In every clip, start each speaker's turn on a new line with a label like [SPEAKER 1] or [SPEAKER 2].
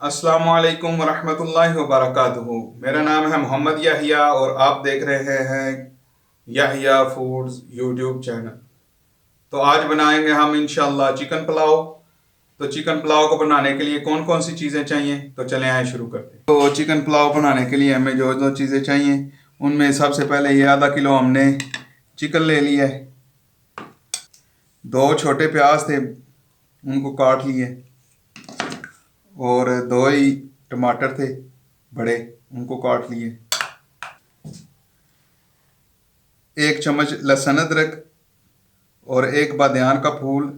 [SPEAKER 1] अस्सलामुअलैकुम वरहमतुल्लाहि वबरकातुहू। मेरा नाम है मोहम्मद याहिया और आप देख रहे हैं याहिया फूड्स यूट्यूब चैनल। तो आज बनाएंगे हम इंशाल्लाह चिकन पुलाव। तो चिकन पुलाव को बनाने के लिए कौन कौन सी चीज़ें चाहिए, तो चलें आए शुरू करते हैं। तो चिकन पुलाव बनाने के लिए हमें जो जो चीज़ें चाहिए उनमें सबसे पहले ये आधा किलो हमने चिकन ले लिया है। 2 छोटे प्याज थे, उनको काट लिए, और 2 ही टमाटर थे बड़े, उनको काट लिए। 1 चम्मच लहसुन अदरक और 1 बादियान का फूल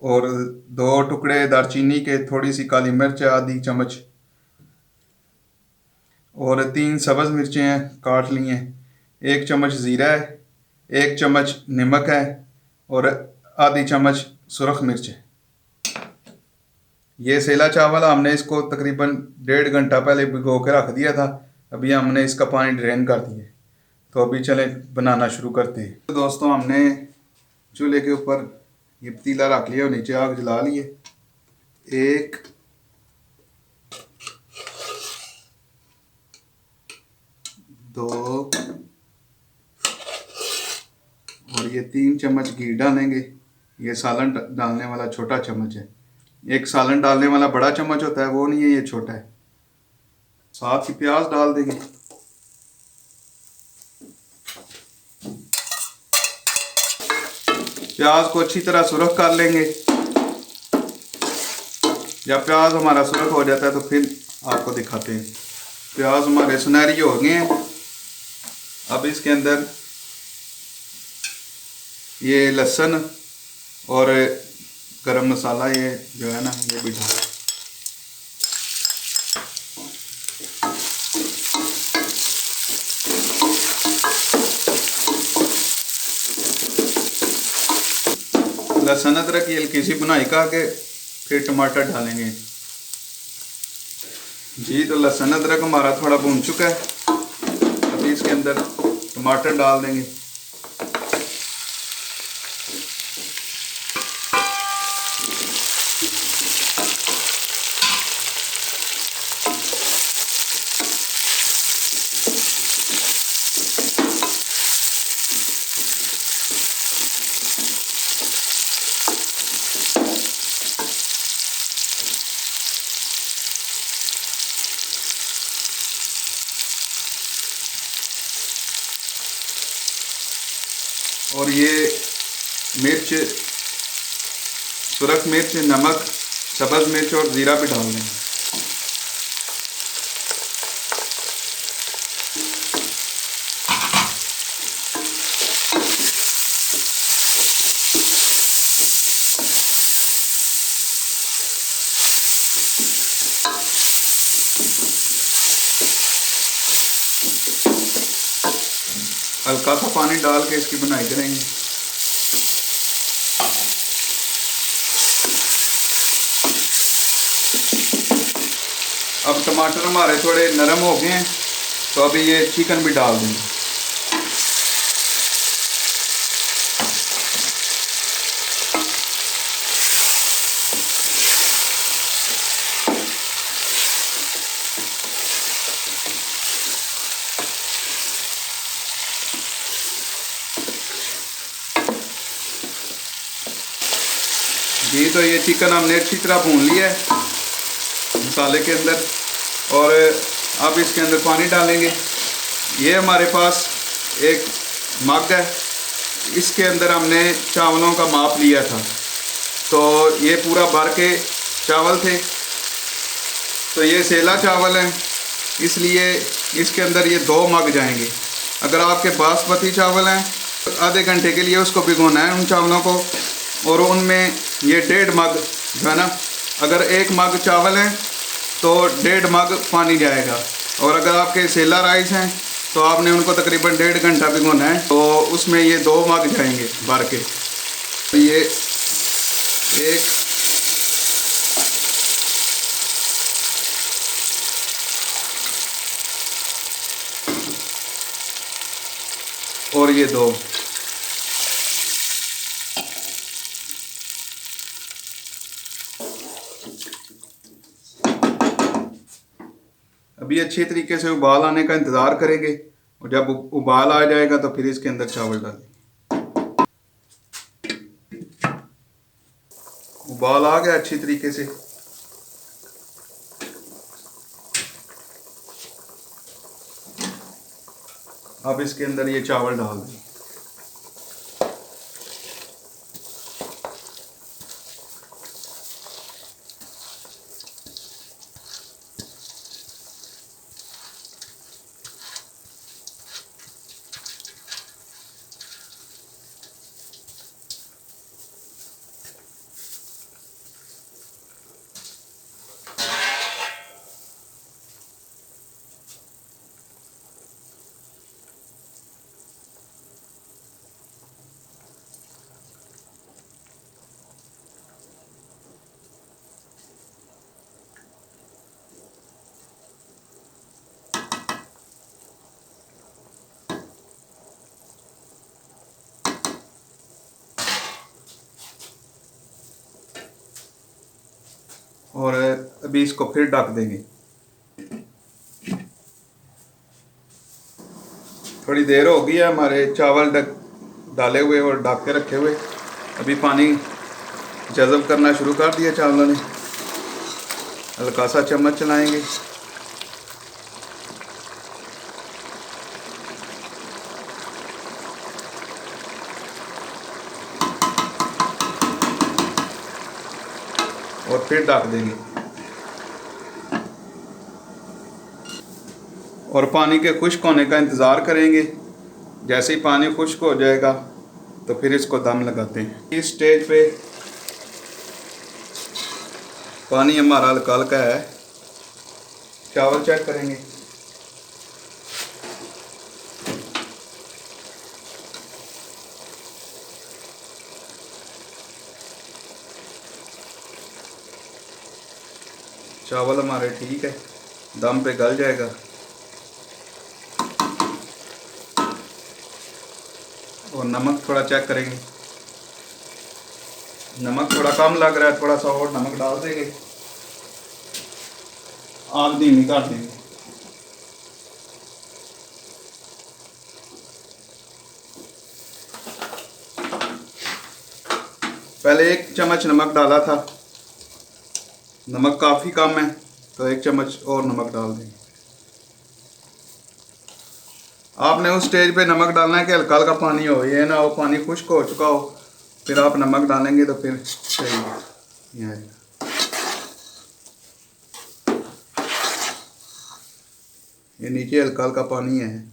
[SPEAKER 1] और 2 टुकड़े दालचीनी के, थोड़ी सी काली मिर्च आधी चम्मच और 3 सब्ज़ मिर्चें काट ली हैं। 1 चम्मच ज़ीरा है, 1 चम्मच नमक है और आधी चम्मच सुरख मिर्च है। ये सेला चावल हमने इसको तकरीबन 1.5 घंटा पहले भिगो के रख दिया था। अभी हमने इसका पानी ड्रेन कर दिया। तो अभी चलें बनाना शुरू करते हैं। तो दोस्तों, हमने चूल्हे के ऊपर ये पतीला रख लिया और नीचे आग जला लिए। 1 2 और ये 3 चम्मच घी डालेंगे। ये सालन डालने वाला छोटा चम्मच है। एक सालन डालने वाला बड़ा चम्मच होता है, वो नहीं है, ये छोटा है। साथ ही प्याज डाल देंगे। प्याज को अच्छी तरह सुरख कर लेंगे। जब प्याज हमारा सुरख हो जाता है तो फिर आपको दिखाते हैं। प्याज हमारे सुनहरी हो गए हैं। अब इसके अंदर ये लहसुन और गरम मसाला, ये जो है ना, ये भी डाल। लहसुन अदरक की हल्की सी बुनाई करके फिर टमाटर डालेंगे जी। तो लहसुन अदरक हमारा थोड़ा भून चुका है। अभी इसके अंदर टमाटर डाल देंगे। और ये मिर्च, सुरख मिर्च, नमक, सब्ज़ मिर्च और ज़ीरा भी डाल देंगे। हल्का सा पानी डाल के इसकी बुनाई करेंगे। अब टमाटर हमारे थोड़े नरम हो गए हैं, तो अभी ये चिकन भी डाल देंगे। जी, तो ये चिकन हमने अच्छी तरह भून लिया है मसाले के अंदर, और अब इसके अंदर पानी डालेंगे। ये हमारे पास एक मग है, इसके अंदर हमने चावलों का माप लिया था, तो ये पूरा भर के चावल थे। तो ये सेला चावल है, इसलिए इसके अंदर ये 2 मग जाएंगे। अगर आपके बासमती चावल हैं तो आधे घंटे के लिए उसको भिगोना है उन चावलों को, और उनमें ये 1.5 मग जो है ना, अगर 1 मग चावल हैं तो 1.5 मग पानी जाएगा। और अगर आपके सेला राइस हैं तो आपने उनको तकरीबन 1.5 घंटा भिगोना है, तो उसमें ये 2 मग जाएंगे भर के। तो ये 1 और ये 2। अभी अच्छी तरीके से उबाल आने का इंतज़ार करेंगे और जब उबाल आ जाएगा तो फिर इसके अंदर चावल डालेंगे। उबाल आ गया अच्छी तरीके से। अब इसके अंदर ये चावल डाल दें। और अभी इसको फिर ढक देंगे। थोड़ी देर हो गई है हमारे चावल डाले हुए और ढक के रखे हुए। अभी पानी जज़ब करना शुरू कर दिया चावलों ने। हल्का सा चम्मच चलाएंगे। और फिर ढक देंगे और पानी के खुश्क होने का इंतज़ार करेंगे। जैसे ही पानी खुश्क हो जाएगा तो फिर इसको दम लगाते हैं। इस स्टेज पे पानी हमारा हल्का हल्का है। चावल चेक करेंगे। चावल हमारे ठीक है, दम पे गल जाएगा। और नमक थोड़ा चेक करेंगे। नमक थोड़ा कम लग रहा है, थोड़ा सा और नमक डाल देंगे। आग धीमी कर देंगे। पहले 1 चम्मच नमक डाला था, नमक काफ़ी कम है तो 1 चम्मच और नमक डाल देंगे। आपने उस स्टेज पे नमक डालना है कि हल्का हल्का पानी हो, ये ना हो पानी खुश्क हो चुका हो फिर आप नमक डालेंगे तो फिर सही है। ये नीचे हल्का हल्का पानी है।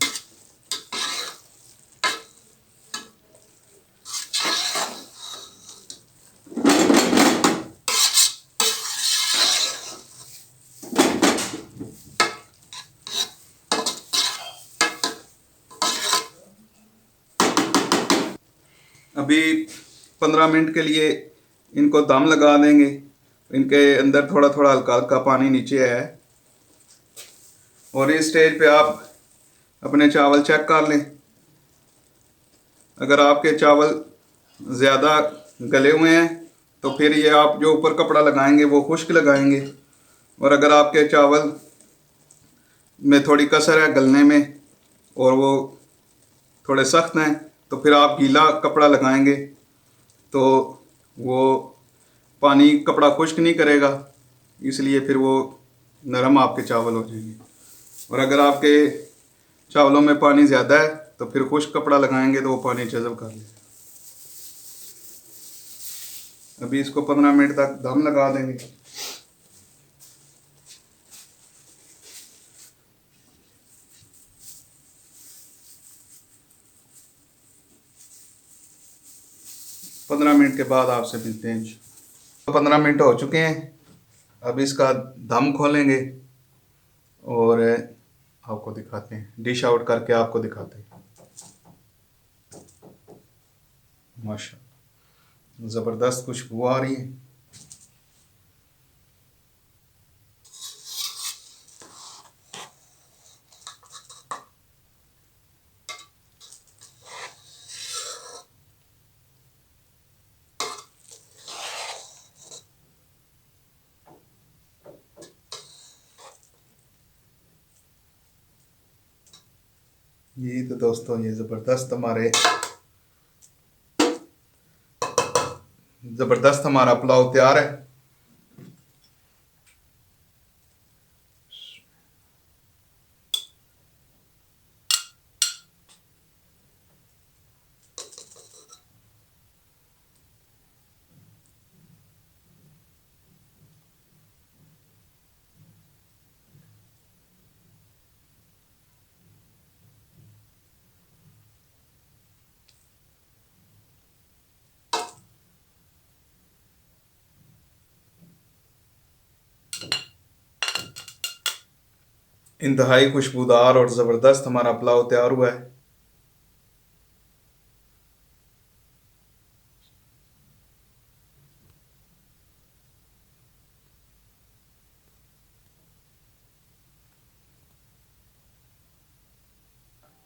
[SPEAKER 1] अभी 15 मिनट के लिए इनको दम लगा देंगे। इनके अंदर थोड़ा थोड़ा हल्का हल्का पानी नीचे है। और इस स्टेज पे आप अपने चावल चेक कर लें। अगर आपके चावल ज़्यादा गले हुए हैं तो फिर ये आप जो ऊपर कपड़ा लगाएंगे वो खुश्क लगाएंगे। और अगर आपके चावल में थोड़ी कसर है गलने में और वो थोड़े सख्त हैं तो फिर आप गीला कपड़ा लगाएंगे तो वो पानी कपड़ा खुश्क नहीं करेगा, इसलिए फिर वो नरम आपके चावल हो जाएंगे। और अगर आपके चावलों में पानी ज़्यादा है तो फिर खुश्क कपड़ा लगाएंगे तो वो पानी जज़ब कर लेगा। अभी इसको 15 मिनट तक दम लगा देंगे। पंद्रह मिनट के बाद आपसे मिलते हैं। तो 15 मिनट हो चुके हैं। अब इसका दम खोलेंगे और आपको दिखाते हैं, डिश आउट करके आपको दिखाते हैं। माशाल्लाह ज़बरदस्त खुशबू आ रही है। ये तो दोस्तों ये ज़बरदस्त हमारा पुलाव तैयार है। इंतहाई खुशबूदार और ज़बरदस्त हमारा पुलाव तैयार हुआ है।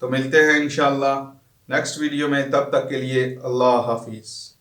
[SPEAKER 1] तो मिलते हैं इंशाल्लाह नेक्स्ट वीडियो में, तब तक के लिए अल्लाह हाफिज़।